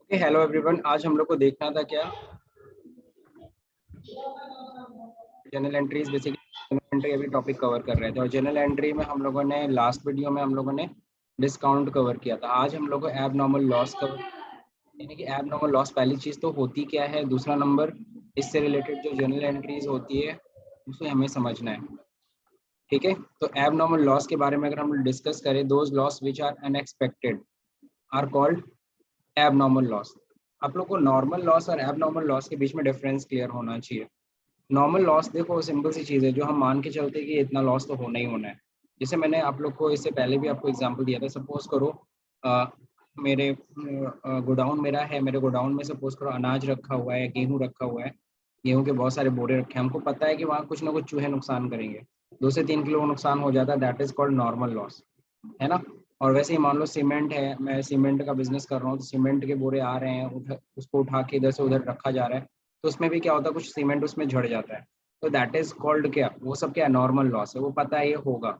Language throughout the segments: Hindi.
Okay, hello everyone. आज हम लोग को देखना था क्या, general entries. Basically general entry अभी टॉपिक कवर कर रहे थे और जनरल एंट्री में हम लोगों ने लास्ट वीडियो में हम लोगों ने डिस्काउंट कवर किया था। आज हम लोग को एब नॉर्मल लॉस कवर, यानी कि एब नॉर्मल लॉस पहली चीज़ तो होती क्या है, दूसरा नंबर इससे रिलेटेड जो जनरल एंट्रीज होती है उसे हमें समझना है। ठीक है, तो एब नॉर्मल लॉस के बारे में अगर हम डिस्कस करें, those loss which are unexpected are called abnormal loss. आप लोग को नॉर्मल लॉस और एब नॉर्मल लॉस के बीच में डिफरेंस क्लियर होना चाहिए। नॉर्मल लॉस देखो सिंपल सी चीज़ है, जो हम मान के चलते हैं कि इतना लॉस तो होना ही होना है। जैसे मैंने आप लोग को इससे पहले भी आपको एग्जांपल दिया था। सपोज करो अ, मेरे गोडाउन मेरा है, मेरे गोडाउन में सपोज करो अनाज रखा हुआ है, गेहूं रखा हुआ है, गेहूं के बहुत सारे बोरे रखे हैं। हमको पता है कि वहाँ कुछ ना कुछ चूहे नुकसान करेंगे, 2 से 3 किलो नुकसान हो जाता है, that is called normal loss, है ना। और वैसे ही मान लो सीमेंट है, मैं सीमेंट का बिजनेस कर रहा हूँ, तो सीमेंट के बोरे आ रहे हैं, उसको उठा के इधर से उधर रखा जा रहा है, तो उसमें भी क्या होता है, कुछ सीमेंट उसमें झड़ जाता है, तो दैट इज कॉल्ड क्या, वो सब क्या नॉर्मल लॉस है, वो पता है ये होगा।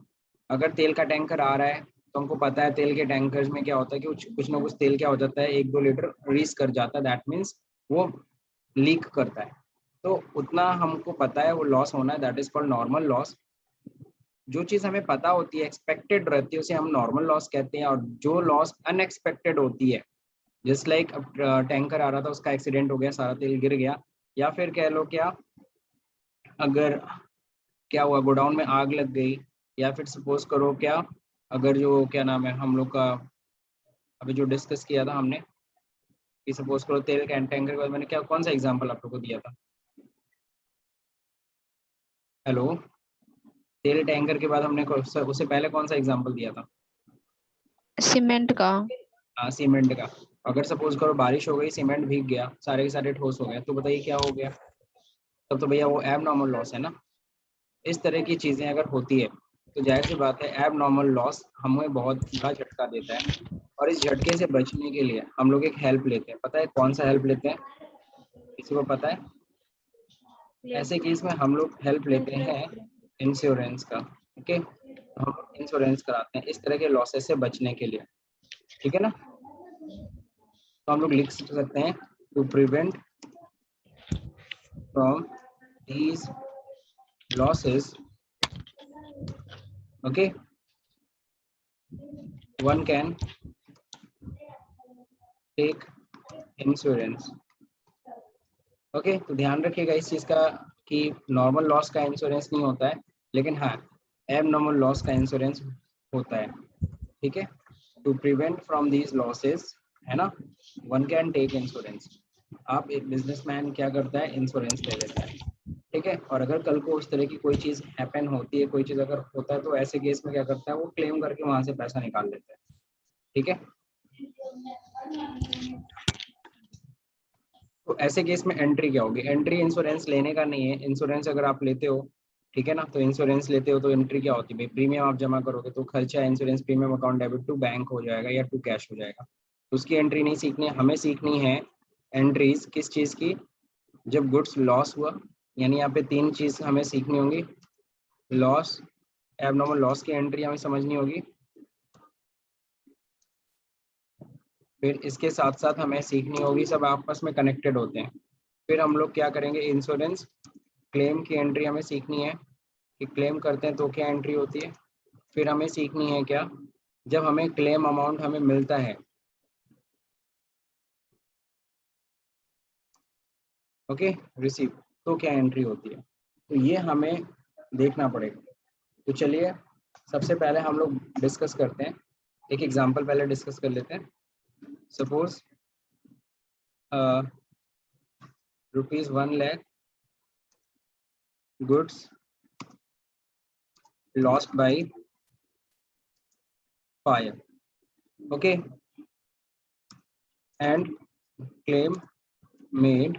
अगर तेल का टैंकर आ रहा है, तो हमको पता है तेल के टैंकर्स में क्या होता है कि कुछ ना कुछ तेल क्या हो जाता है, 1-2 लीटर रीस कर जाता है, दैट मीन्स वो लीक करता है। तो उतना हमको पता है वो लॉस होना है, that is called normal loss. जो चीज़ हमें पता होती है, एक्सपेक्टेड रहती है, उसे हम नॉर्मल लॉस कहते हैं। और जो लॉस अनएक्सपेक्टेड होती है, जस्ट लाइक टैंकर आ रहा था, उसका एक्सीडेंट हो गया, सारा तेल गिर गया, या फिर कह लो क्या, अगर क्या हुआ गोडाउन में आग लग गई, या फिर सपोज करो क्या, अगर जो क्या नाम है हम लोग का अभी जो डिस्कस किया था हमने, कि सपोज करो तेल कैन टैंकर के बाद मैंने क्या कौन सा एग्जांपल आप लोग को दिया था, हेलो, तेल टैंकर के बाद हमने उससे पहले कौन सा एग्जांपल दिया था? सीमेंट का। हाँ, सीमेंट का। अगर सपोज करो बारिश हो गई, सीमेंट भीग गया, सारे के सारे ठोस हो गए, तो बताइए क्या हो गया? तब तो भैया वो एब नॉर्मल लॉस है ना। इस तरह की चीज़ें अगर होती है, तो जाहिर सी बात है एब नॉर्मल लॉस हमें बहुत बड़ा झटका देता है। और इस झटके से बचने के लिए हम लोग एक हेल्प लेते हैं। पता है कौन सा हेल्प लेते हैं? किसी को पता है? ऐसे केस में हम लोग हेल्प लेते हैं इंश्योरेंस का। ओके, तो हम इंश्योरेंस कराते हैं इस तरह के लॉसेस से बचने के लिए। ठीक है ना, तो हम लोग लिख सकते हैं to prevent from these losses, okay, one can take insurance। Okay, तो ध्यान रखिएगा इस चीज़ का कि नॉर्मल लॉस का इंश्योरेंस नहीं होता है, लेकिन हाँ एब नॉर्मल लॉस का इंश्योरेंस होता है। ठीक है, to prevent from these losses, है ना, वन कैन टेक इंश्योरेंस। आप एक बिजनेसमैन क्या करता है, इंश्योरेंस ले लेता है। ठीक है, और अगर कल को उस तरह की कोई चीज़ हैपन होती है, कोई चीज़ अगर होता है, तो ऐसे केस में क्या करता है, वो क्लेम करके वहां से पैसा निकाल लेता है। ठीक है, तो ऐसे केस में एंट्री क्या होगी? एंट्री इंश्योरेंस लेने का नहीं है। इंश्योरेंस अगर आप लेते हो, ठीक है ना, तो इंश्योरेंस लेते हो तो एंट्री क्या होती है भाई, प्रीमियम आप जमा करोगे तो खर्चा insurance premium account debit to bank हो जाएगा या टू कैश हो जाएगा। तो उसकी एंट्री नहीं सीखनी है, हमें सीखनी है एंट्रीज किस चीज़ की, जब गुड्स लॉस हुआ। यानी यहाँ पे 3 चीज़ हमें सीखनी होंगी। लॉस, एबनॉर्मल लॉस की एंट्री हमें समझनी होगी, फिर इसके साथ साथ हमें सीखनी होगी, सब आपस में कनेक्टेड होते हैं। फिर हम लोग क्या करेंगे, इंश्योरेंस क्लेम की एंट्री हमें सीखनी है कि क्लेम करते हैं तो क्या एंट्री होती है। फिर हमें सीखनी है क्या, जब हमें क्लेम अमाउंट हमें मिलता है, ओके, रिसीव, तो क्या एंट्री होती है। तो ये हमें देखना पड़ेगा। तो चलिए सबसे पहले हम लोग डिस्कस करते हैं, एक एग्जांपल पहले डिस्कस कर लेते हैं। Suppose ₹1 lakh goods lost by fire, okay, and claim made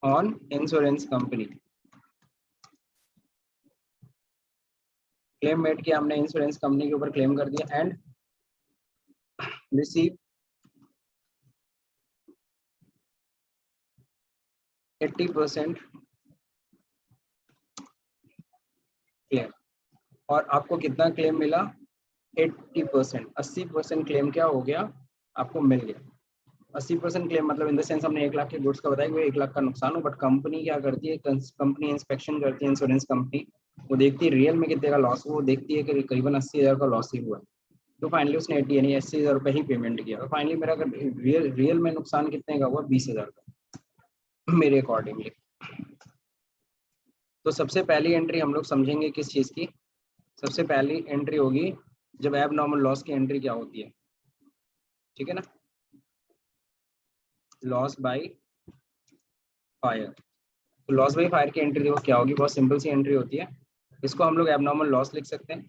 on insurance company. Claim made किया हमने, इंश्योरेंस कंपनी के ऊपर क्लेम कर दिया, एंड रिसीव 80% क्लेम। और आपको कितना क्लेम मिला? 80%, 80% क्लेम क्या हो गया, आपको मिल गया। 80% क्लेम मतलब इन द सेंस हमने 1 लाख के गुड्स का बताया कि 1 लाख का नुकसान हो, बट कंपनी क्या करती है, कंपनी इंस्पेक्शन करती है, इंश्योरेंस कंपनी वो देखती है रियल में कितने का लॉस हुआ, वो देखती है कि करीबन 80,000 का लॉस ही हुआ। तो फाइनली उसने 80 यानी 80,000 रुपये ही पेमेंट किया। फाइनली मेरा अगर रियल में नुकसान कितने का हुआ, 20,000 का मेरे अकॉर्डिंगली। तो सबसे पहली एंट्री हम लोग समझेंगे किस चीज़ की, सबसे पहली एंट्री होगी जब एब नॉर्मल लॉस की एंट्री क्या होती है, ठीक है ना, लॉस बाय फायर। तो लॉस बाय फायर की एंट्री देखो क्या होगी, बहुत सिंपल सी एंट्री होती है। इसको हम लोग एबनॉर्मल लॉस लिख सकते हैं,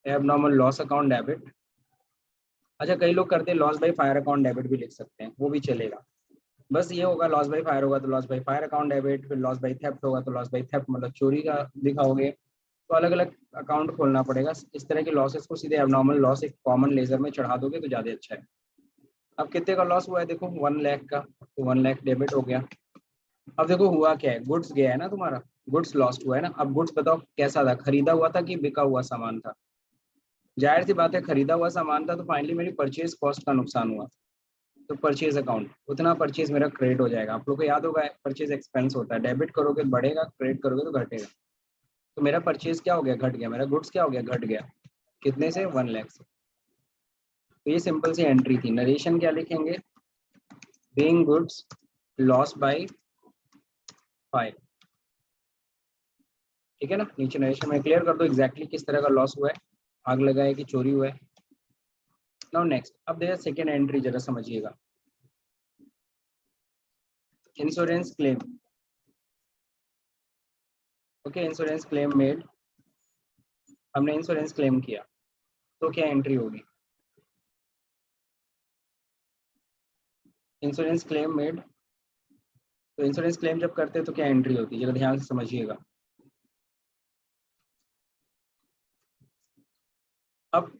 एबनॉर्मल लॉस अकाउंट डेबिट। अच्छा कई लोग करते हैं loss by fire account debit भी लिख सकते हैं, वो भी चलेगा। बस ये होगा लॉस बाय फायर होगा तो loss by fire account debit, फिर लॉस बाय थेफ्ट होगा तो लॉस बाय थेफ्ट मतलब चोरी का दिखाओगे, तो अलग अलग अकाउंट खोलना पड़ेगा। इस तरह के लॉसेस को सीधे एबनॉर्मल लॉस एक कॉमन लेजर में चढ़ा दोगे तो ज़्यादा अच्छा है। अब कितने का लॉस हुआ है देखो, 1 लाख का, तो 1 लाख डेबिट हो गया। अब देखो हुआ क्या है, गुड्स गया है ना तुम्हारा, गुड्स लॉस्ट हुआ है ना। अब गुड्स बताओ कैसा था, खरीदा हुआ था कि बिका हुआ सामान था, जाहिर सी बात है खरीदा हुआ सामान था, तो फाइनली मेरी परचेज कॉस्ट का नुकसान हुआ। तो परचेज अकाउंट उतना परचेज मेरा क्रेडिट हो जाएगा। आप लोग को याद होगा परचेज एक्सपेंस होता है, डेबिट करोगे तो बढ़ेगा, क्रेडिट करोगे तो घटेगा। तो मेरा परचेज क्या हो गया, घट गया, मेरा गुड्स क्या हो गया, घट गया। कितने से, 1 लाख से। तो ये सिंपल सी एंट्री थी। नरेशन क्या लिखेंगे, being goods loss by fire, ठीक है ना। नीचे नरेशन में क्लियर कर दो एग्जैक्टली किस तरह का लॉस हुआ है, आग लगा है कि चोरी हुआ है। नाउ नेक्स्ट, अब देखिए सेकेंड एंट्री जरा समझिएगा, insurance claim. Okay, insurance claim made, हमने इंश्योरेंस क्लेम किया तो क्या एंट्री होगी, इंश्योरेंस क्लेम मेड। तो इंश्योरेंस क्लेम जब करते हैं तो क्या एंट्री होती है, जरा ध्यान से समझिएगा। अब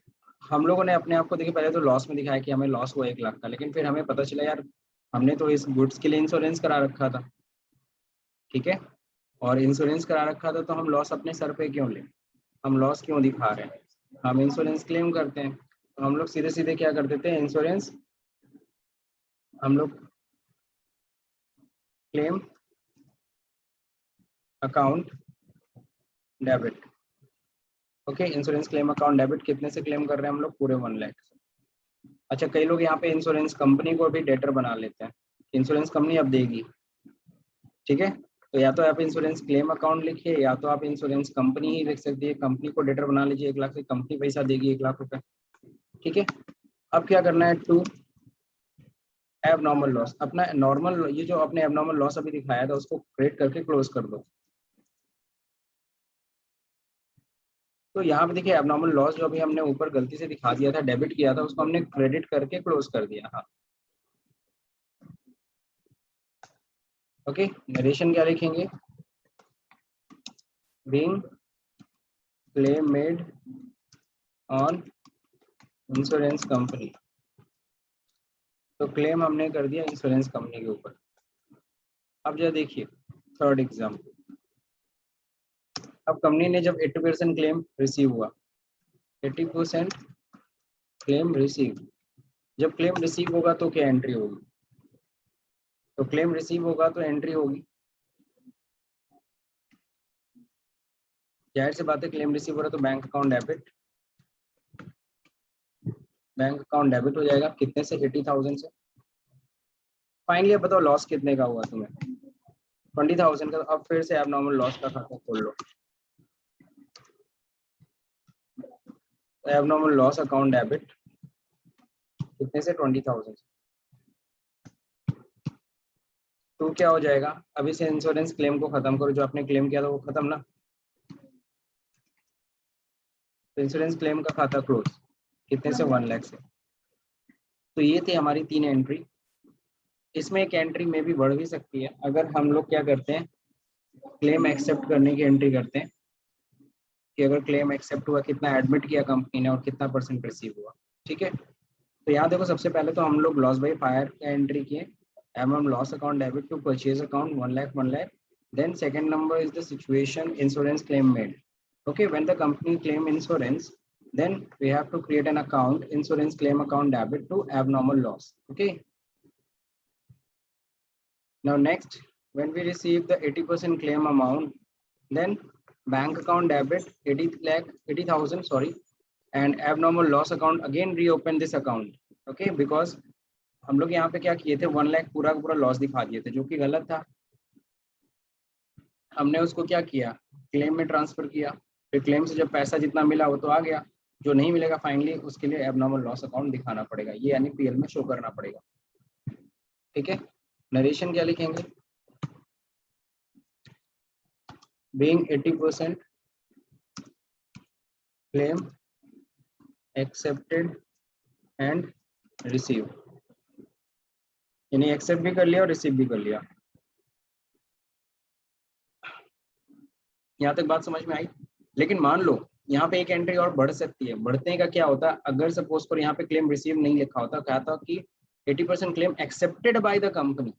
हम लोगों ने अपने आप को देखिए पहले तो लॉस में दिखाया कि हमें लॉस हुआ 1 लाख का, लेकिन फिर हमें पता चला यार हमने तो इस गुड्स के लिए इंश्योरेंस करा रखा था, ठीक है, और इंश्योरेंस करा रखा था तो हम लॉस अपने सर पे क्यों लें, हम लॉस क्यों दिखा रहे हैं, हम इंश्योरेंस क्लेम करते हैं। तो हम लोग सीधे सीधे क्या कर देते हैं, इंश्योरेंस हम लोग claim account debit. Okay, insurance claim account debit कितने से क्लेम कर रहे हैं हम लोग, पूरे 1 लाख। अच्छा कई लोग यहाँ पे इंश्योरेंस कंपनी को भी डेटर बना लेते हैं, इंश्योरेंस कंपनी अब देगी, ठीक है। तो या तो आप इंश्योरेंस क्लेम अकाउंट लिखिए या तो आप इंश्योरेंस कंपनी ही लिख सकती है, कंपनी को डेटर बना लीजिए 1 लाख से, कंपनी पैसा देगी 1 लाख रुपए, ठीक है। अब क्या करना है, टू एब नॉर्मल लॉस, अपना नॉर्मल ये जो अपने एब नॉर्मल लॉस अभी दिखाया था उसको क्रिएट करके क्लोज कर दो। तो यहाँ पे देखिए एबनॉर्मल लॉस जो अभी हमने ऊपर गलती से दिखा दिया था, डेबिट किया था, उसको हमने क्रेडिट करके क्लोज कर दिया। हाँ ओके, नरेशन क्या लिखेंगे, being claim made on insurance company. तो क्लेम हमने कर दिया इंश्योरेंस कंपनी के ऊपर। अब जरा देखिए थर्ड एग्जाम्पल, अब कंपनी ने जब 80% क्लेम रिसीव हुआ, 80% क्लेम रिसीव, जब क्लेम रिसीव होगा तो क्या एंट्री होगी, तो क्लेम रिसीव होगा तो एंट्री होगी, जाहिर सी बात है क्लेम रिसीव हो रहा है तो bank account debit, bank account debit हो जाएगा कितने से, 80,000 से। फाइनली अब बताओ लॉस कितने का हुआ तुम्हें, 20,000 का। अब फिर से एबनॉर्मल लॉस का खाता खोल लो, एबनॉर्मल लॉस अकाउंट डेबिट कितने से, 20,000 से। तो क्या हो जाएगा, अभी से इंश्योरेंस क्लेम को खत्म करो, जो आपने क्लेम किया था वो खत्म ना, तो इंश्योरेंस क्लेम का खाता क्लोज कितने से, 1 लाख से। तो ये थी हमारी 3 एंट्री। इसमें एक एंट्री में भी बढ़ भी सकती है अगर हम लोग क्या करते हैं, क्लेम एक्सेप्ट करने की एंट्री करते हैं कि अगर क्लेम एक्सेप्ट हुआ, कितना एडमिट किया कंपनी ने और कितना % रिसीव हुआ, ठीक है। तो यहाँ देखो सबसे पहले तो हम लोग लॉस बाय फायर का एंट्री किए, um loss account debit to purchase account 1 lakh 1 lakh. Then second number is the situation insurance claim made. Okay, when the company claim insurance, then we have to create an account, insurance claim account debit to abnormal loss. Okay, now next, when we receive the 80% claim amount, then bank account debit 80,000 sorry, and abnormal loss account again reopen this account. Okay, because हम लोग यहाँ पे क्या किए थे, 1 लाख पूरा का पूरा लॉस दिखा दिए थे, जो कि गलत था। हमने उसको क्या किया, क्लेम में ट्रांसफर किया, फिर क्लेम से जब पैसा जितना मिला वो तो आ गया, जो नहीं मिलेगा फाइनली उसके लिए एबनॉर्मल लॉस अकाउंट दिखाना पड़ेगा, ये यानी पीएल में शो करना पड़ेगा। ठीक है, नरेशन क्या लिखेंगे, being 80% claim accepted and receive, यानी एक्सेप्ट भी कर लिया और रिसीव भी कर लिया। यहाँ तक बात समझ में आई। लेकिन मान लो यहाँ पे एक एंट्री और बढ़ सकती है। बढ़ने का क्या होता है, अगर सपोज पर यहाँ पे क्लेम रिसीव नहीं लिखा होता, क्या था कि 80% claim accepted by the company,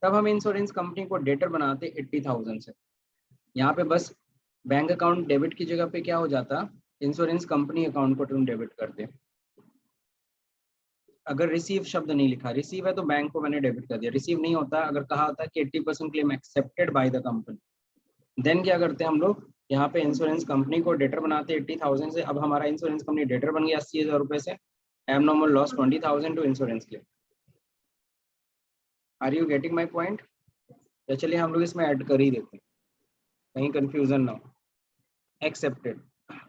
तब हम इंश्योरेंस कंपनी को डेटर बनाते 80,000 से। यहाँ पे बस बैंक अकाउंट डेबिट की जगह पे क्या हो जाता, इंश्योरेंस कंपनी अकाउंट को तुम डेबिट करते। अगर रिसीव शब्द नहीं लिखा, रिसीव है तो बैंक को मैंने डेबिट कर दिया, रिसीव नहीं होता, अगर कहा होता कि 80% claim accepted by the company, then क्या करते हैं हम लोग, यहाँ पे इंश्योरेंस कंपनी को डेटर बनाते 80,000 से। अब हमारा इंश्योरेंस कंपनी डेटर बन गया 80,000 रुपए से, abnormal loss 20,000 to insurance claim. Are you getting my point? तो चलिए हम लोग इसमें ऐड कर ही देते हैं, कहीं कंफ्यूजन ना हो। एक्सेप्टेड,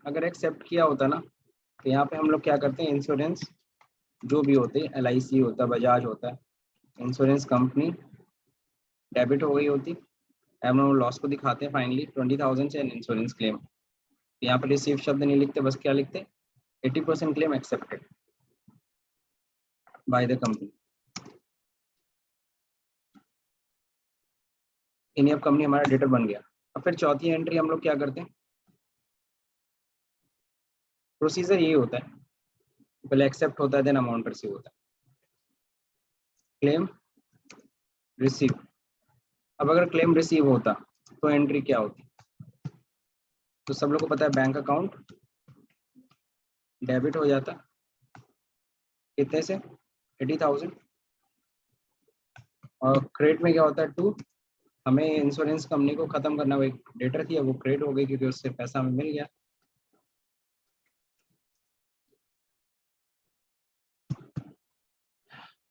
अगर एक्सेप्ट किया होता ना, तो यहाँ पे हम लोग क्या करते हैं, इंश्योरेंस जो भी होते हैं, LIC होता है, बजाज होता है, इंश्योरेंस कंपनी डेबिट हो गई होती, एबनॉर्मल लॉस को दिखाते हैं फाइनली 20,000 से इंश्योरेंस क्लेम। यहाँ पे रिसीव शब्द नहीं लिखते, बस क्या लिखते, 80% claim accepted by the company. इन्हीं अब कंपनी हमारा डेटर बन गया। अब फिर चौथी एंट्री हम लोग क्या करते हैं, प्रोसीजर ये होता है, पहले एक्सेप्ट होता है, देन अमाउंट रिसीव होता है, क्लेम रिसीव। अब अगर क्लेम रिसीव होता तो एंट्री क्या होती, तो सब लोग को पता है बैंक अकाउंट डेबिट हो जाता, कितने से, 80,000, और क्रेडिट में क्या होता है, टू, हमें इंश्योरेंस कंपनी को खत्म करना, वो एक डेटर थी, वो क्रेडिट हो गई क्योंकि उससे पैसा हमें मिल गया।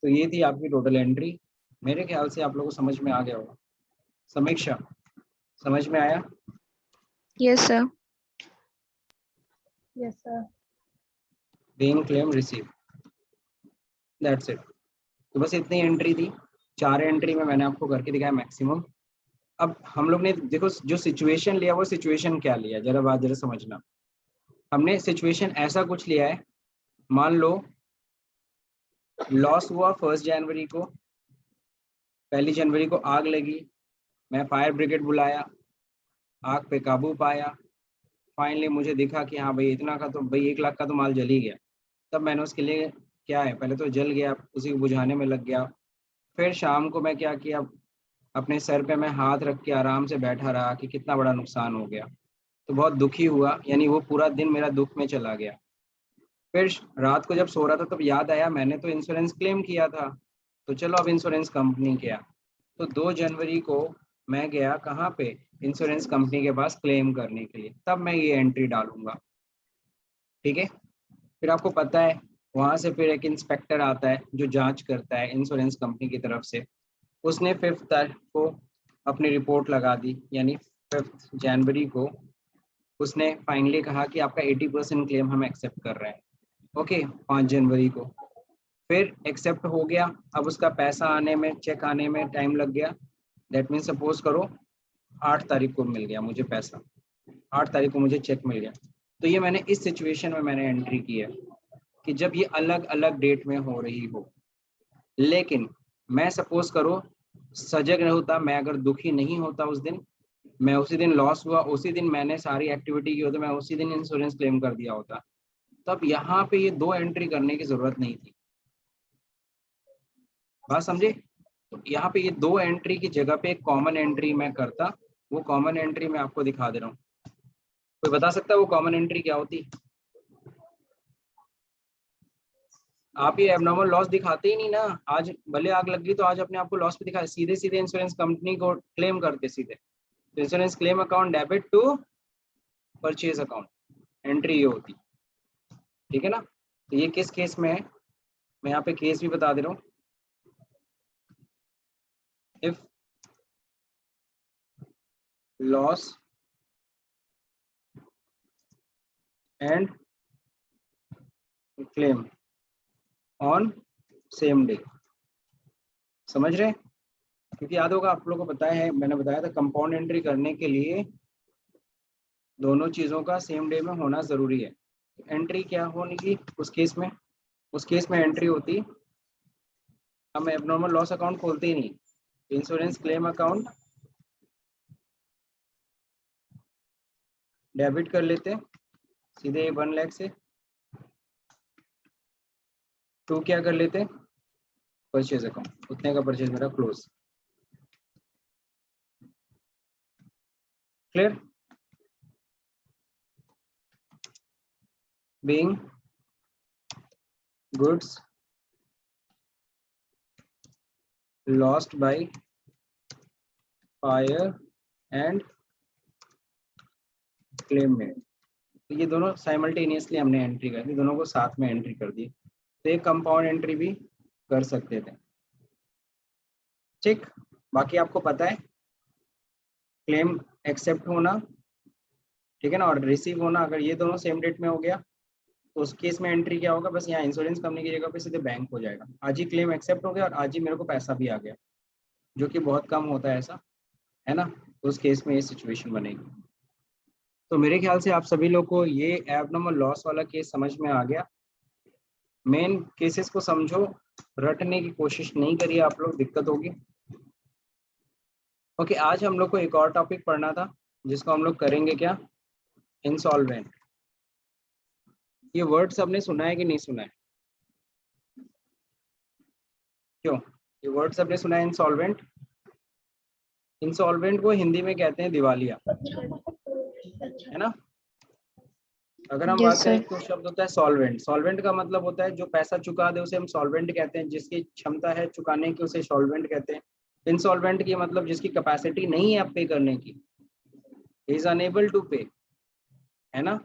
तो ये थी आपकी टोटल एंट्री। मेरे ख्याल से आप लोगों को समझ में आ गया होगा। समीक्षा, समझ में आया? Yes sir. Yes sir. Being claim receive, that's it. तो बस इतनी एंट्री थी, 4 एंट्री में मैंने आपको करके दिखाया मैक्सिमम। अब हम लोग ने देखो जो सिचुएशन लिया, वो सिचुएशन क्या लिया, जरा बात जरा समझना। हमने सिचुएशन ऐसा कुछ लिया है, मान लो लॉस हुआ 1 जनवरी को, 1 जनवरी को आग लगी, मैं फायर ब्रिगेड बुलाया, आग पे काबू पाया, फाइनली मुझे दिखा कि हाँ भाई इतना का तो, भाई 1 लाख का तो माल जल ही गया। तब मैंने उसके लिए क्या है, पहले तो जल गया, उसी को बुझाने में लग गया। फिर शाम को मैं क्या किया, अपने सर पे मैं हाथ रख के आराम से बैठा रहा कि कितना बड़ा नुकसान हो गया, तो बहुत दुखी हुआ, यानी वो पूरा दिन मेरा दुख में चला गया। फिर रात को जब सो रहा था तब याद आया मैंने तो इंश्योरेंस क्लेम किया था, तो चलो अब इंश्योरेंस कंपनी गया। तो 2 जनवरी को मैं गया कहाँ पे, इंश्योरेंस कंपनी के पास क्लेम करने के लिए, तब मैं ये एंट्री डालूंगा। ठीक है, फिर आपको पता है वहां से फिर एक इंस्पेक्टर आता है जो जांच करता है इंश्योरेंस कंपनी की तरफ से। उसने 5 तारीख को अपनी रिपोर्ट लगा दी, यानी 5 जनवरी को उसने फाइनली कहा कि आपका 80% क्लेम हम एक्सेप्ट कर रहे हैं। ओके, 5 जनवरी को फिर एक्सेप्ट हो गया। अब उसका पैसा आने में, चेक आने में टाइम लग गया। दैट मीन सपोज करो 8 तारीख को मिल गया मुझे पैसा, 8 तारीख को मुझे चेक मिल गया। तो ये मैंने इस सिचुएशन में मैंने एंट्री की है कि जब ये अलग अलग डेट में हो रही हो। लेकिन मैं सपोज करो सजग होता, मैं अगर दुखी नहीं होता उस दिन, मैं उसी दिन लॉस हुआ, उसी दिन मैंने सारी एक्टिविटी की होती, मैं उसी दिन इंश्योरेंस क्लेम कर दिया होता, तब यहाँ पे ये 2 एंट्री करने की जरूरत नहीं थी। बात समझे? तो यहाँ पे ये 2 एंट्री की जगह पे एक कॉमन एंट्री मैं करता। वो कॉमन एंट्री मैं आपको दिखा दे रहा हूँ। कोई बता सकता है वो कॉमन एंट्री क्या होती? आप ये एबनॉर्मल लॉस दिखाते ही नहीं ना। आज भले आग लग गई तो आज अपने आप को लॉस पे दिखा, सीधे सीधे इंश्योरेंस कंपनी को क्लेम करते सीधे। तो insurance claim account debit to purchase account, entry ये होती, ठीक है ना। तो ये किस केस में है, मैं यहाँ पे केस भी बता दे रहा हूँ। If loss and claim on same day, समझ रहे हैं? क्योंकि याद होगा आप लोगों को पता है, मैंने बताया था कंपाउंड एंट्री करने के लिए दोनों चीजों का सेम डे में होना जरूरी है। एंट्री क्या होने की उस केस में? उस केस में एंट्री होती, हम एबनॉर्मल लॉस अकाउंट खोलते ही नहीं, इंश्योरेंस क्लेम अकाउंट डेबिट कर लेते सीधे 1 लाख से। टू क्या कर लेते, परचेज अकाउंट, उतने का परचेज मेरा close. Clear? Being goods lost by fire and claim made, तो ये दोनों साइमल्टेनियसली हमने एंट्री कर दी, दोनों को साथ में एंट्री कर दी। तो एक कंपाउंड एंट्री भी कर सकते थे, ठीक। बाकी आपको पता है क्लेम एक्सेप्ट होना, ठीक है ना, और रिसीव होना, अगर ये दोनों सेम डेट में हो गया तो उस केस में एंट्री क्या होगा, बस यहाँ इंश्योरेंस कंपनी की जगह पे सीधे बैंक हो जाएगा। आज ही क्लेम एक्सेप्ट हो गया और आज ही मेरे को पैसा भी आ गया, जो कि बहुत कम होता है ऐसा, है ना। तो उस केस में ये सिचुएशन बनेगी। तो मेरे ख्याल से आप सभी लोग को ये एबनॉर्मल लॉस वाला केस समझ में आ गया। मेन केसेस को समझो, रटने की कोशिश नहीं करिए आप लोग, दिक्कत होगी। ओके, आज हम लोग को एक और टॉपिक पढ़ना था जिसको हम लोग करेंगे क्या, इंसॉल्वेंट। ये वर्ड सबने सुना है कि नहीं सुना है? क्यों, ये वर्ड सबने सुना है इंसॉल्वेंट? इंसॉल्वेंट को हिंदी में कहते हैं दिवालिया, है ना। अगर हम बात Yes, करें sir. तो शब्द होता है सॉल्वेंट। सॉल्वेंट का मतलब होता है जो पैसा चुका दे उसे हम सॉल्वेंट कहते हैं, जिसकी क्षमता है चुकाने की उसे सॉल्वेंट कहते हैं। इंसॉल्वेंट की मतलब जिसकी कैपेसिटी नहीं है अब पे करने की, इज अनेबल टू पे, है ना।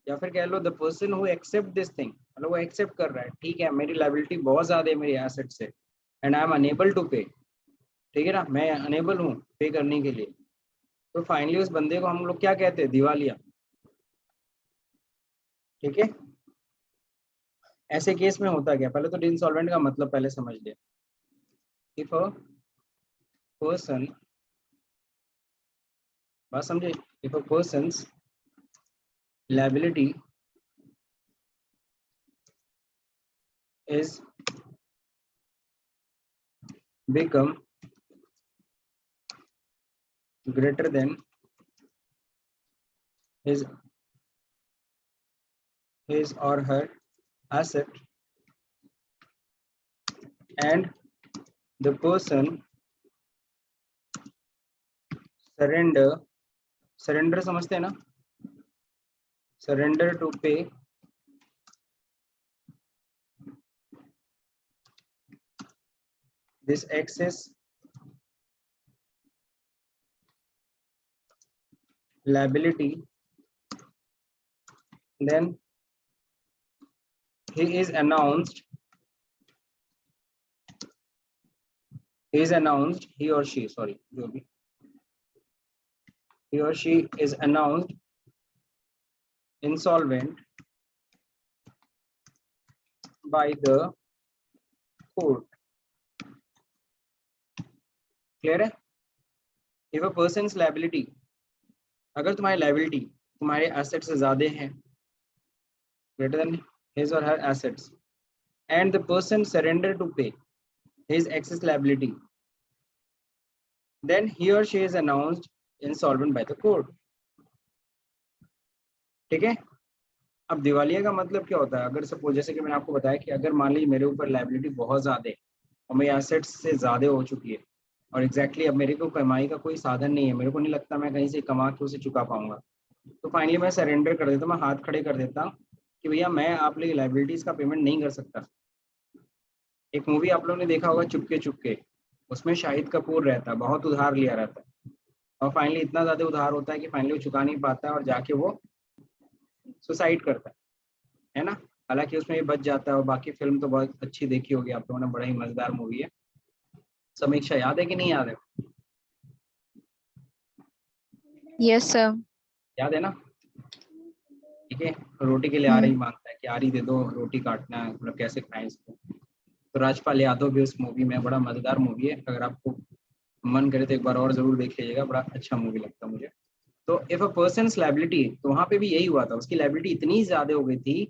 या फिर कह लो the person who accept this thing, मतलब वो एक्सेप्ट कर रहा है, ठीक है मेरी लायबिलिटी बहुत ज्यादा है मेरी एसेट से, and I am unable to pay, ठीक है ना, मैं अनेबल हूँ पे करने के लिए। तो फाइनली उस बंदे को हम लोग क्या कहते हैं, दिवालिया, ठीक है। ऐसे केस में होता क्या, पहले तो इंसॉल्वेंट का मतलब पहले समझ लिया। इफ अ पर्सन, बात समझे, if a persons liability is become greater than his or her asset, and the person surrender समझते हैं ना, surrender to pay this excess liability, then he is announced, he or she, sorry, जो भी, he or she is announced insolvent by the court। Clear है? इफ अ पर्सन्स लायबिलिटी, अगर तुम्हारी लायबिलिटी तुम्हारे एसेट से ज्यादा है, greater than his or her assets, and the person surrender to pay his excess liability, then he or she is announced insolvent by the court। ठीक है। अब दिवालिया का मतलब क्या होता है, अगर सपोज जैसे कि मैंने आपको बताया कि अगर मान लीजिए मेरे ऊपर लायबिलिटी बहुत ज्यादा है और मेरी एसेट्स से ज्यादा हो चुकी है, और एग्जैक्टली अब मेरे को कमाई का कोई साधन नहीं है, मेरे को नहीं लगता मैं कहीं से कमा के उसे चुका पाऊंगा, तो फाइनली मैं सरेंडर कर देता हूँ, मैं हाथ खड़े कर देता हूँ कि भैया मैं आप लोग लाइबिलिटीज का पेमेंट नहीं कर सकता, एक मूवी आप लोगों ने देखा होगा चुपके चुपके, उसमें शाहिद कपूर रहता है, बहुत उधार लिया रहता है और फाइनली इतना ज्यादा उधार होता है कि फाइनली वो चुका नहीं पाता है और जाके वो सुसाइड करता है ना। हालांकि उसमें ये बच जाता है और बाकी फिल्म तो बहुत अच्छी देखी होगी आप लोगों ने, बड़ा ही मजेदार मूवी है। समीक्षा याद है कि नहीं याद है? Yes, sir. याद है ना? ठीक है, रोटी के लिए आ रही Hmm. मांगता है कि आ रही दे दो, रोटी काटना है, मतलब कैसे खाएं इसको। तो राजपाल यादव भी उस मूवी में, बड़ा मजेदार मूवी है, अगर आपको मन करे तो एक बार और जरूर देख लीजिएगा, बड़ा अच्छा मूवी लगता है मुझे। तो इफ अ पर्सन लाइबिलिटी, तो वहां पे भी यही हुआ था, उसकी लाइबिलिटी इतनी ज्यादा हो गई थी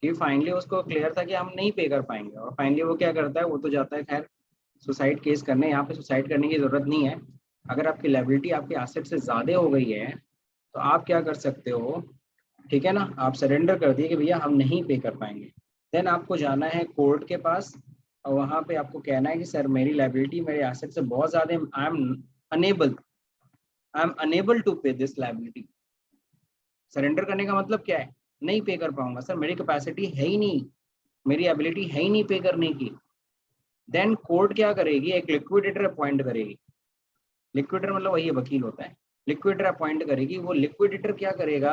कि फाइनली उसको क्लियर था कि हम नहीं पे कर पाएंगे, और फाइनली वो क्या करता है, वो तो जाता है खैर सुसाइड केस करने। यहाँ पे सुसाइड करने की जरूरत नहीं है, अगर आपकी लाइबिलिटी आपके एसेट से ज्यादा हो गई है तो आप क्या कर सकते हो, ठीक है ना, आप सरेंडर कर दिए कि भैया हम नहीं पे कर पाएंगे। देन आपको जाना है कोर्ट के पास और वहां पे आपको कहना है कि सर मेरी लाइबिलिटी मेरे एसेट से बहुत ज्यादा, unable I am unable to pay this liability. Surrender करने का मतलब क्या है, नहीं पे कर पाऊंगा सर, मेरी कैपेसिटी है ही नहीं, मेरी एबिलिटी है ही नहीं पे करने की। देन कोर्ट क्या करेगी, एक लिक्विडेटर अपॉइंट करेगी। लिक्विडेटर मतलब वही वकील होता है, लिक्विडेटर अपॉइंट करेगी। वो लिक्विडेटर क्या करेगा,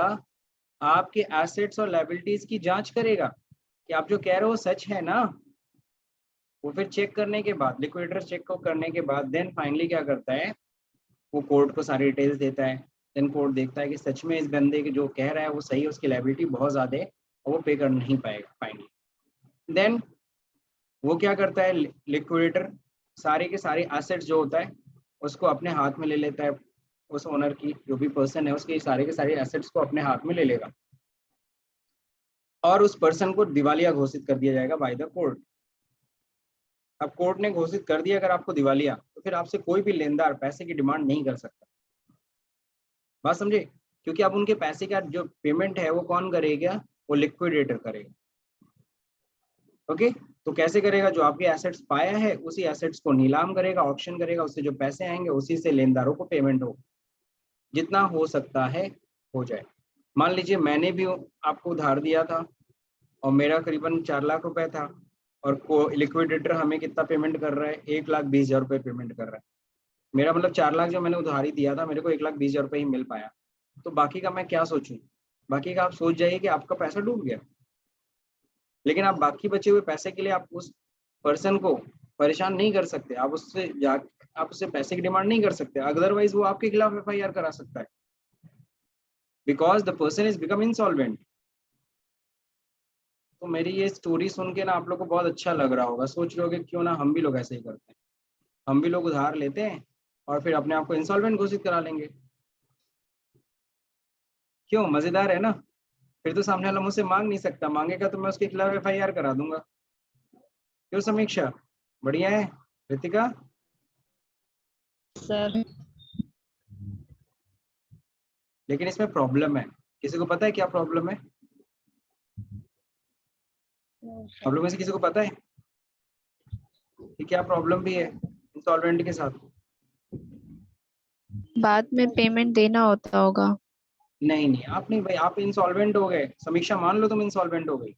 आपके एसेट्स और लायबिलिटीज की जांच करेगा कि आप जो कह रहे हो सच है ना। वो फिर चेक करने के बाद, लिक्विडेटर चेक को करने के बाद देन फाइनली क्या करता है, वो कोर्ट को सारी डिटेल्स देता है। देन कोर्ट देखता है कि सच में इस बंदे के जो कह रहा है वो सही है, उसकी लायबिलिटी बहुत ज्यादा है और वो पे कर नहीं पाएगा फाइनली। देन वो क्या करता है, लिक्विडेटर सारे के सारे एसेट्स जो होता है उसको अपने हाथ में ले लेता है। उस ओनर की जो भी पर्सन है उसके सारे के सारे एसेट्स को अपने हाथ में ले लेगा और उस पर्सन को दिवालिया घोषित कर दिया जाएगा बाय द कोर्ट। अब कोर्ट ने घोषित कर दिया अगर आपको दिवालिया, तो फिर आपसे कोई भी लेनदार पैसे की डिमांड नहीं कर सकता। बात समझे? क्योंकि अब उनके पैसे का जो पेमेंट है वो कौन करेगा, वो लिक्विडेटर करेगा। ओके, तो कैसे करेगा, जो आपके एसेट्स पाया है उसी एसेट्स को नीलाम करेगा, ऑक्शन करेगा, उससे जो पैसे आएंगे उसी से लेनदारों को पेमेंट हो, जितना हो सकता है हो जाए। मान लीजिए मैंने भी आपको उधार दिया था और मेरा करीबन 4 लाख रुपए था और को लिक्विडेटर हमें कितना पेमेंट कर रहा है, 1,20,000 रुपये पेमेंट कर रहा है। मेरा मतलब 4 लाख जो मैंने उधारी दिया था मेरे को 1,20,000 रुपये ही मिल पाया। तो बाकी का मैं क्या सोचूं, बाकी का आप सोच जाइए कि आपका पैसा डूब गया। लेकिन आप बाकी बचे हुए पैसे के लिए आप उस पर्सन को परेशान नहीं कर सकते, आप उससे आप उससे पैसे की डिमांड नहीं कर सकते, अदरवाइज वो आपके खिलाफ FIR करा सकता है, because the person is become insolvent. तो मेरी ये स्टोरी सुन के ना आप लोग को बहुत अच्छा लग रहा होगा, सोच रहे होगे क्यों ना हम भी लोग ऐसे ही करते हैं, हम भी लोग उधार लेते हैं और फिर अपने आप को इंसॉल्वेंट घोषित करा लेंगे। क्यों, मजेदार है ना? फिर तो सामने वाला मुझसे मांग नहीं सकता, मांगेगा तो मैं उसके खिलाफ FIR करा दूंगा। क्यों समीक्षा, बढ़िया है? रितिका? सर लेकिन इसमें प्रॉब्लम है, किसी को पता है क्या प्रॉब्लम है? आप लोगों में से किसी को पता है कि क्या प्रॉब्लम भी है इंसॉल्वेंट के साथ? बाद में पेमेंट देना होता होगा। नहीं नहीं, आप नहीं भाई, आप इंसॉल्वेंट हो गए, समीक्षा मान लो तुम इंसॉल्वेंट हो गई,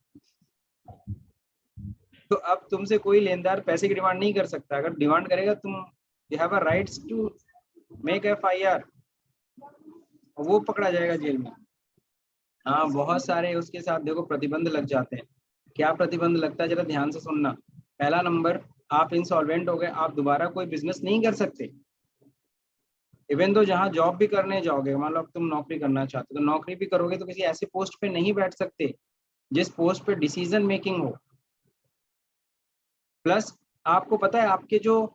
तो अब तुमसे कोई लेनदार पैसे की डिमांड नहीं कर सकता। अगर डिमांड करेगा तुम, you have a rights to make FIR, वो पकड़ा जाएगा जेल में। हाँ, बहुत सारे उसके साथ देखो प्रतिबंध लग जाते हैं। क्या प्रतिबंध लगता है, जरा ध्यान से सुनना। पहला नंबर, आप इंसॉल्वेंट हो गए, आप दोबारा कोई बिजनेस नहीं कर सकते। इवन तो जहाँ जॉब भी करने जाओगे, मान लो अब तुम नौकरी करना चाहते हो तो नौकरी भी करोगे तो किसी ऐसे पोस्ट पे नहीं बैठ सकते जिस पोस्ट पे डिसीजन मेकिंग हो। प्लस आपको पता है आपके जो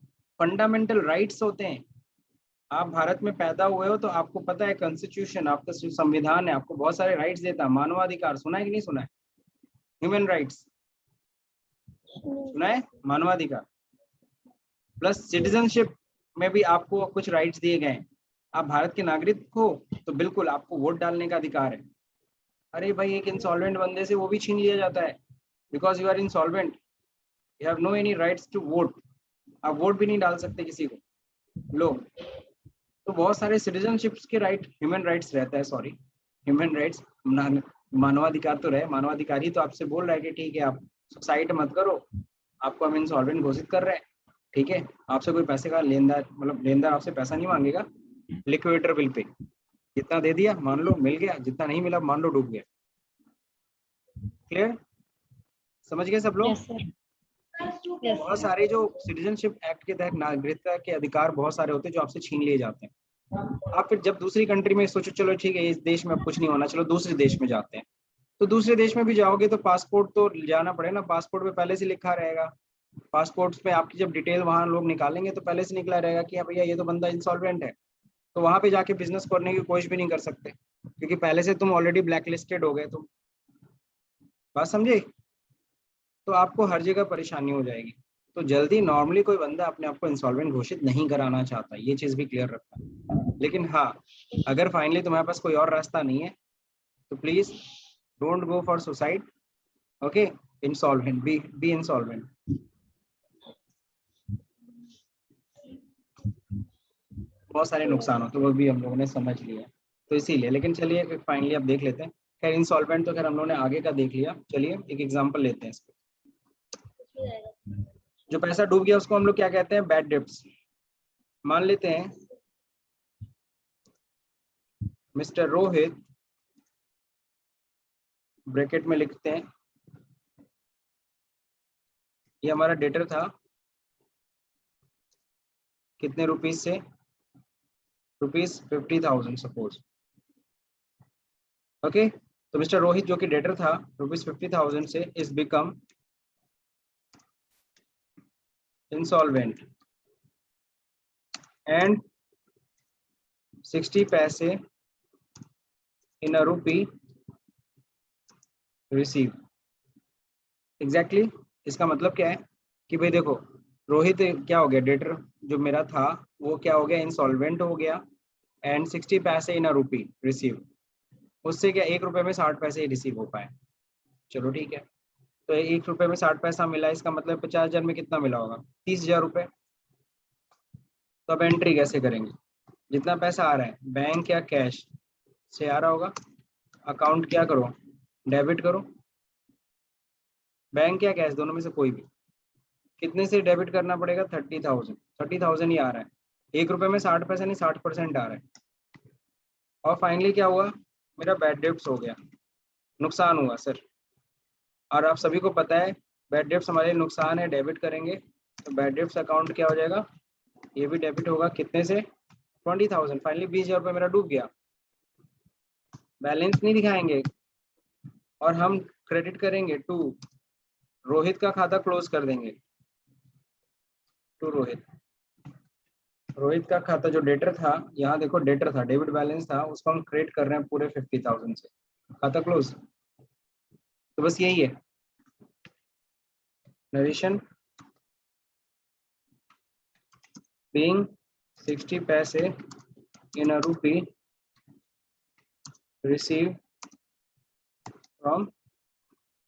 फंडामेंटल राइट्स होते हैं, आप भारत में पैदा हुए हो तो आपको पता है कॉन्स्टिट्यूशन, आपका संविधान है, आपको बहुत सारे राइट्स देता है। मानवाधिकार सुना है कि नहीं सुना है? ह्यूमन राइट्स सुना है? मानवाधिकार प्लस सिटीजनशिप में भी आपको कुछ राइट्स दिए गए हैं। आप भारत के नागरिक हो तो बिल्कुल आपको वोट डालने का अधिकार है। अरे भाई, एक इंसॉल्वेंट बंदे से वो भी छीन लिया जाता है, because you are insolvent, you have no any rights to vote, आप वोट भी नहीं डाल सकते किसी को। लो, तो बहुत सारे सिटीजनशिप्स के राइट, ह्यूमन राइट्स रहता है, सॉरी ह्यूमन राइट्स, मानवाधिकार तो रहे, मानवाधिकार ही तो आपसे बोल रहा है कि ठीक है आप सुसाइड मत करो, आपको हम इंसॉल्वेंट घोषित कर रहे हैं, ठीक है। आपसे कोई पैसे का लेनदार, मतलब लेनदार आपसे पैसा नहीं मांगेगा, लिक्विडेटर विल पे, जितना दे दिया मान लो मिल गया, जितना नहीं मिला मान लो डूब गया। क्लियर, समझ गए सब लोग? यस सर, यस बहुत सर। सारे जो सिटीजनशिप एक्ट के तहत नागरिकता के अधिकार बहुत सारे होते हैं जो आपसे छीन लिए जाते हैं। आप फिर जब दूसरी कंट्री में सोचो चलो ठीक है इस देश में अब कुछ नहीं होना, चलो दूसरे देश में जाते हैं, तो दूसरे देश में भी जाओगे तो पासपोर्ट तो जाना पड़ेगा ना, पासपोर्ट पे पहले से लिखा रहेगा, पासपोर्ट पे आपकी जब डिटेल वहाँ लोग निकालेंगे तो पहले से निकला रहेगा कि हाँ भैया ये तो बंदा इंसॉल्वेंट है, तो वहां पे जाके बिजनेस करने की कोशिश भी नहीं कर सकते क्योंकि पहले से तुम ऑलरेडी ब्लैक लिस्टेड हो गए तुम। बात समझे? तो आपको हर जगह परेशानी हो जाएगी। तो जल्दी नॉर्मली कोई बंदा अपने आप को इंसॉल्वेंट घोषित नहीं कराना चाहता, ये चीज भी क्लियर रखना। लेकिन हाँ, अगर फाइनली तुम्हारे पास कोई और रास्ता नहीं है तो please don't go for suicide, okay, insolvent, be insolvent. बहुत सारे नुकसान होते हैं वो भी हम लोगों ने समझ लिया, तो इसीलिए। लेकिन चलिए फाइनली अब देख लेते हैं। खैर इंसॉल्वेंट तो खैर हम लोगों ने आगे का देख लिया, चलिए एक एग्जांपल लेते हैं इसको। जो पैसा डूब गया उसको हम लोग क्या कहते हैं? Bad debts. मान लेते हैं मिस्टर रोहित, ब्रैकेट में लिखते हैं, ये हमारा डेटर था, कितने रुपीस से? ₹50,000 सपोज, ओके। तो मिस्टर रोहित जो कि डेटर था ₹50,000 से इज बिकम इंसॉल्वेंट एंड 60 पैसे इन अ रूपी रिसीव। एग्जैक्टली इसका मतलब क्या है कि भाई देखो रोहित क्या हो गया, डेटर जो मेरा था वो क्या हो गया, इंसॉल्वेंट हो गया एंड 60 पैसे इन अ रूपी रिसीव, उससे क्या 1 रुपये में 60 पैसे ही रिसीव हो पाए। चलो ठीक है, तो 1 रुपये में 60 पैसा मिला, इसका मतलब 50,000 में कितना मिला होगा? 30,000 रुपये। तो अब एंट्री कैसे करेंगे? जितना पैसा आ रहा है बैंक या कैश से आ रहा होगा, अकाउंट क्या करो, डेबिट करो, बैंक या कैश दोनों में से कोई भी। कितने से डेबिट करना पड़ेगा? 30,000, 30,000 ही आ रहा है, 1 रुपये में 60 पैसा नहीं 60% आ रहा है। और फाइनली क्या हुआ, मेरा बैड डेब्ट्स हो गया, नुकसान हुआ सर। और आप सभी को पता है बैड डेब्ट्स हमारे नुकसान है, डेबिट करेंगे तो बैड डेब्ट्स अकाउंट क्या हो जाएगा, ये भी डेबिट होगा, कितने से? 20,000। फाइनली 20,000 रुपये मेरा डूब गया, बैलेंस नहीं दिखाएंगे और हम क्रेडिट करेंगे टू रोहित का खाता क्लोज कर देंगे, टू रोहित। रोहित का खाता जो डेटर था, यहाँ देखो डेटर था, डेबिट बैलेंस था, उसको हम क्रेडिट कर रहे हैं पूरे 50,000 से, खाता क्लोज। तो बस यही है नरेशन, being 60 पैसे in a rupee receive from,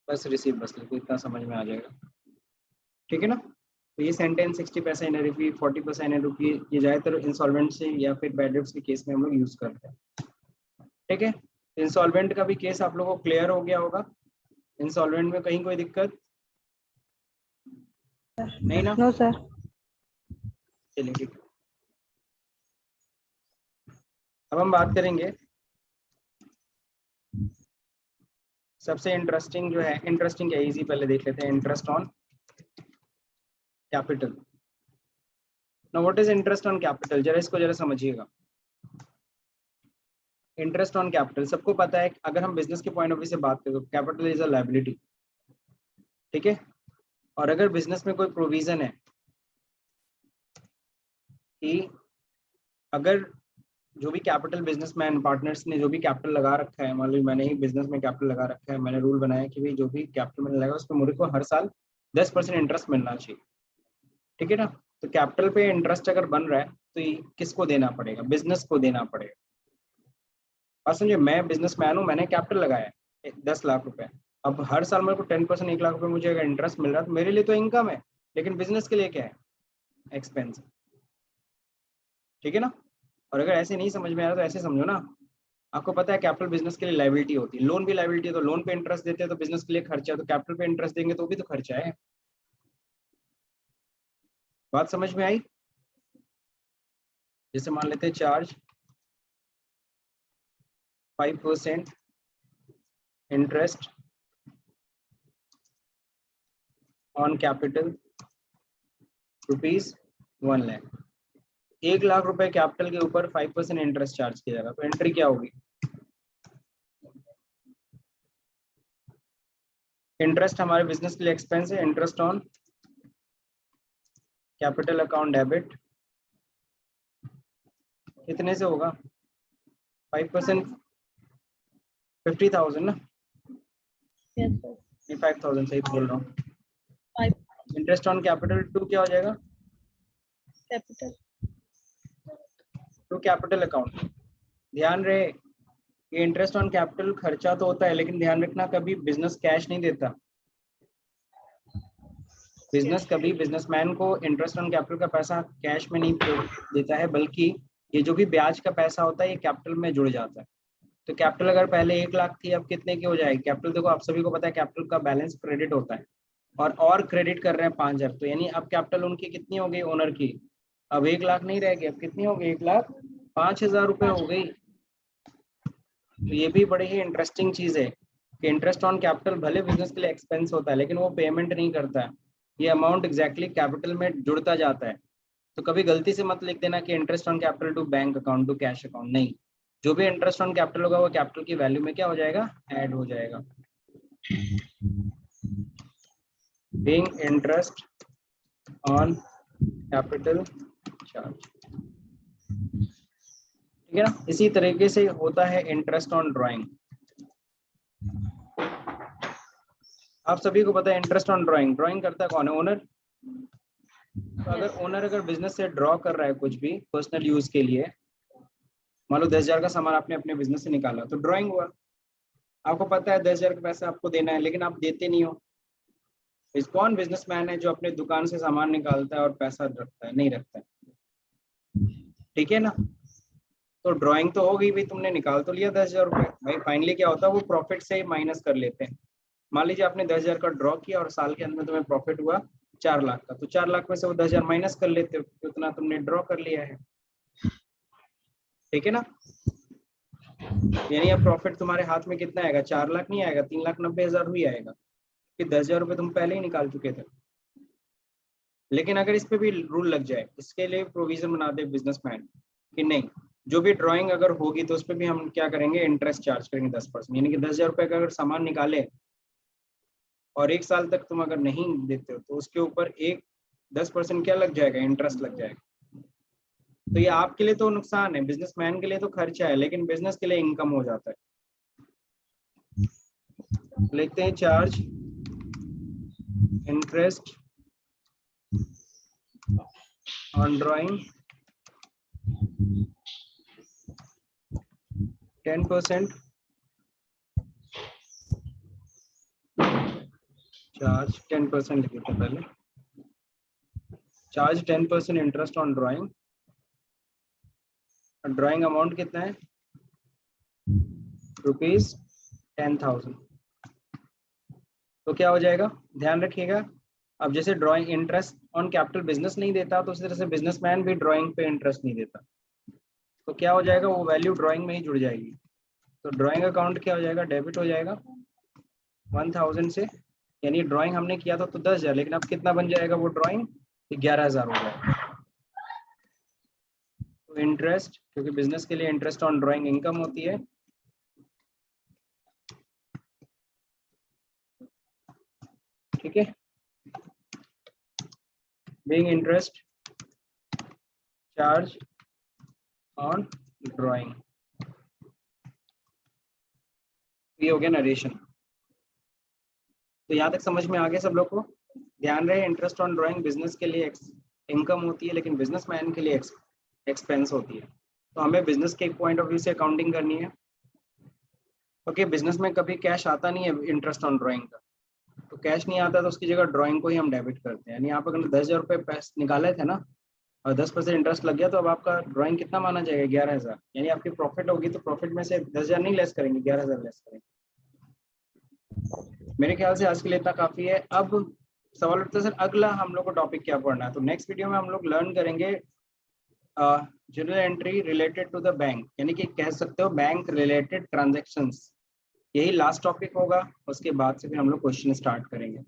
बस रिसीव बस लिखो, इतना समझ में आ जाएगा, ठीक है ना। तो ये सेंटेंस 60 पैसे इन रुपी, 40 पैसे इन रुपी, ये ज्यादातर इंसॉल्वेंसी या फिर बैड डेब्ट्स के केस में हम लोग यूज करते हैं, ठीक है। इंसॉल्वेंट का भी केस आप लोगों को क्लियर हो गया होगा, इंसॉल्वेंट में कहीं कोई दिक्कत नहीं ना? No sir. चलिए ठीक है। अब हम बात करेंगे सबसे इंटरेस्टिंग जो है, इंटरेस्टिंग क्या इजी पहले देख लेते हैं, interest on capital. Now what is interest on capital, जरा इसको जरा समझिएगा। इंटरेस्ट ऑन कैपिटल सबको पता है, अगर हम बिजनेस के पॉइंट ऑफ व्यू से बात करें तो कैपिटल इज अ लायबिलिटी, ठीक है। और अगर बिजनेस में कोई प्रोविजन है कि अगर जो भी कैपिटल बिजनेसमैन पार्टनर्स ने जो भी कैपिटल लगा रखा है, मान लो मैंने ही बिजनेस में कैपिटल लगा रखा है, मैंने रूल बनाया कि भाई जो भी कैपिटल मैंने लगाया उस पर मुझे को हर साल 10% इंटरेस्ट मिलना चाहिए, ठीक है ना। तो कैपिटल पे इंटरेस्ट अगर बन रहा है तो ये किसको देना पड़ेगा? बिजनेस को देना पड़ेगा। बात समझिए, मैं बिजनेसमैन हूँ, मैंने कैपिटल लगाया है 10 लाख रुपए, अब हर साल मेरे को 10% 1 लाख रुपए मुझे अगर इंटरेस्ट मिल रहा है तो मेरे लिए तो इनकम है, लेकिन बिजनेस के लिए क्या है? एक्सपेंस, ठीक है ना। और अगर ऐसे नहीं समझ में आ रहा तो ऐसे समझो ना, आपको पता है कैपिटल बिजनेस के लिए लायबिलिटी होती है, लोन भी लायबिलिटी है, तो लोन पे इंटरेस्ट देते हैं तो बिजनेस के लिए खर्चा है, तो कैपिटल पे इंटरेस्ट देंगे तो भी तो खर्चा है। बात समझ में आई? जैसे मान लेते हैं charge 5% interest on capital ₹1 lakh. 1 lakh रुपए कैपिटल के ऊपर 5% इंटरेस्ट चार्ज किया जाएगा, तो एंट्री क्या होगी? इंटरेस्ट हमारे बिजनेस के लिए एक्सपेंस है, interest on capital account debit कितने से होगा? 5%, 50,000 ना? Yes, sir. ये 5,000 सही बोल रहा हूँ। 5 इंटरेस्ट ऑन कैपिटल टू क्या हो जाएगा? capital. To capital account. ध्यान रहे ये इंटरेस्ट ऑन कैपिटल खर्चा तो होता है, लेकिन ध्यान रखना कभी बिजनेस कैश नहीं देता। बिजनेस कभी बिजनेसमैन को इंटरेस्ट ऑन कैपिटल का पैसा कैश में नहीं देता है, बल्कि ये जो भी ब्याज का पैसा होता है ये कैपिटल में जुड़ जाता है। तो कैपिटल अगर पहले 1 लाख थी, अब कितने की हो जाएगी? कैपिटल देखो आप सभी को पता है कैपिटल का बैलेंस क्रेडिट होता है, और क्रेडिट कर रहे हैं 5,000, तो यानी अब कैपिटल उनकी कितनी हो गई? ओनर की अब 1 लाख नहीं रहेगी, अब कितनी हो गई? 1,05,000 रुपए हो गई। तो ये भी बड़ी ही इंटरेस्टिंग चीज है कि इंटरेस्ट ऑन कैपिटल भले बिजनेस के लिए एक्सपेंस होता है, लेकिन वो पेमेंट नहीं करता है, ये अमाउंट एग्जैक्टली कैपिटल में जुड़ता जाता है। तो कभी गलती से मत लिख देना कि interest on capital to bank account to cash account, नहीं, जो भी इंटरेस्ट ऑन कैपिटल होगा वो कैपिटल की वैल्यू में क्या हो जाएगा? ऐड हो जाएगा। Being interest on capital charge, ठीक है ना? इसी तरीके से होता है इंटरेस्ट ऑन ड्राइंग। आप सभी को पता है इंटरेस्ट ऑन ड्राइंग करता कौन है? ओनर। तो अगर बिजनेस से ड्रॉ कर रहा है कुछ भी पर्सनल यूज के लिए, मान लो 10,000 का सामान आपने अपने बिजनेस से निकाला, तो ड्राइंग हुआ। आपको पता है 10,000 का पैसा आपको देना है, लेकिन आप देते नहीं हो। इस कौन बिजनेसमैन है जो अपने दुकान से सामान निकालता है और पैसा रखता है? नहीं रखता है, ठीक है ना? तो ड्राइंग तो हो गई भाई, तुमने निकाल तो लिया 10,000 रुपए, भाई फाइनली क्या होता है वो प्रॉफिट से माइनस कर लेते हैं। मान लीजिए आपने 10,000 का ड्रॉ किया और साल के अंत में तुम्हें प्रॉफिट हुआ 4 लाख का, तो 4 लाख में से वो 10,000 माइनस कर लेते हो, उतना तुमने ड्रॉ कर लिया है, ठीक है ना? यानी अब प्रॉफिट तुम्हारे हाथ में कितना आएगा? 4 लाख नहीं आएगा, 3,90,000 ही आएगा, कि 10,000 रुपए तुम पहले ही निकाल चुके थे। लेकिन अगर इस पे भी रूल लग जाए, इसके लिए प्रोविजन बना दे बिजनेसमैन कि नहीं, जो भी ड्राइंग अगर होगी तो उस पर भी हम क्या करेंगे? इंटरेस्ट चार्ज करेंगे 10%। यानी कि 10,000 रुपए का अगर सामान निकाले और 1 साल तक तुम अगर नहीं देते हो, तो उसके ऊपर 10% क्या लग जाएगा? इंटरेस्ट लग जाएगा। तो ये आपके लिए तो नुकसान है, बिजनेसमैन के लिए तो खर्चा है, लेकिन बिजनेस के लिए इनकम हो जाता है। लिखते हैं charge interest on drawing 10%, charge 10% लिखे थे पहले, charge 10% interest on drawing. Drawing amount कितना है? ₹10,000। तो क्या हो जाएगा? ध्यान रखिएगा, अब जैसे drawing interest on capital business नहीं देता, तो उसी तरह से बिजनेसमैन भी ड्राइंग पे इंटरेस्ट नहीं देता, तो क्या हो जाएगा? वो वैल्यू ड्राइंग में ही जुड़ जाएगी। तो ड्राइंग अकाउंट क्या हो जाएगा? डेबिट हो जाएगा 1,000 से, यानी ड्राइंग हमने किया था तो 10,000, लेकिन अब कितना बन जाएगा वो ड्राइंग? 11,000 हो जाएगा। तो इंटरेस्ट, क्योंकि बिजनेस के लिए इंटरेस्ट ऑन ड्राइंग इनकम होती है, ठीक है? Being interest charge on drawing, ये हो गया नरेशन। तो यहाँ तक समझ में आ गया सब लोग को? ध्यान रहे इंटरेस्ट ऑन ड्राइंग बिजनेस के लिए इनकम होती है, लेकिन बिजनेसमैन के लिए एक्सपेंस होती है। तो हमें बिजनेस के एक पॉइंट ऑफ व्यू से अकाउंटिंग करनी है। ओके, बिजनेस में कभी कैश आता नहीं है इंटरेस्ट ऑन ड्राइंग का, तो कैश नहीं आता तो उसकी जगह ड्राइंग को ही हम डेबिट करते हैं। यानी आप अगर 10,000 रुपये पैसे निकाले थे ना और 10% इंटरेस्ट लग गया, तो अब आपका ड्राइंग कितना माना जाएगा? 11,000। यानी आपकी प्रॉफिट होगी तो प्रॉफिट में से 10,000 नहीं लेस करेंगे, 11,000 लेस करेंगे। मेरे ख्याल से आज के लिए इतना काफी है। अब सवाल उठता है सर अगला हम लोग को टॉपिक क्या पढ़ना है, तो नेक्स्ट वीडियो में हम लोग लर्न करेंगे journal entry related to the bank, यानी कि कह सकते हो बैंक रिलेटेड ट्रांजैक्शंस। यही लास्ट टॉपिक होगा, उसके बाद से फिर हम लोग क्वेश्चन स्टार्ट करेंगे।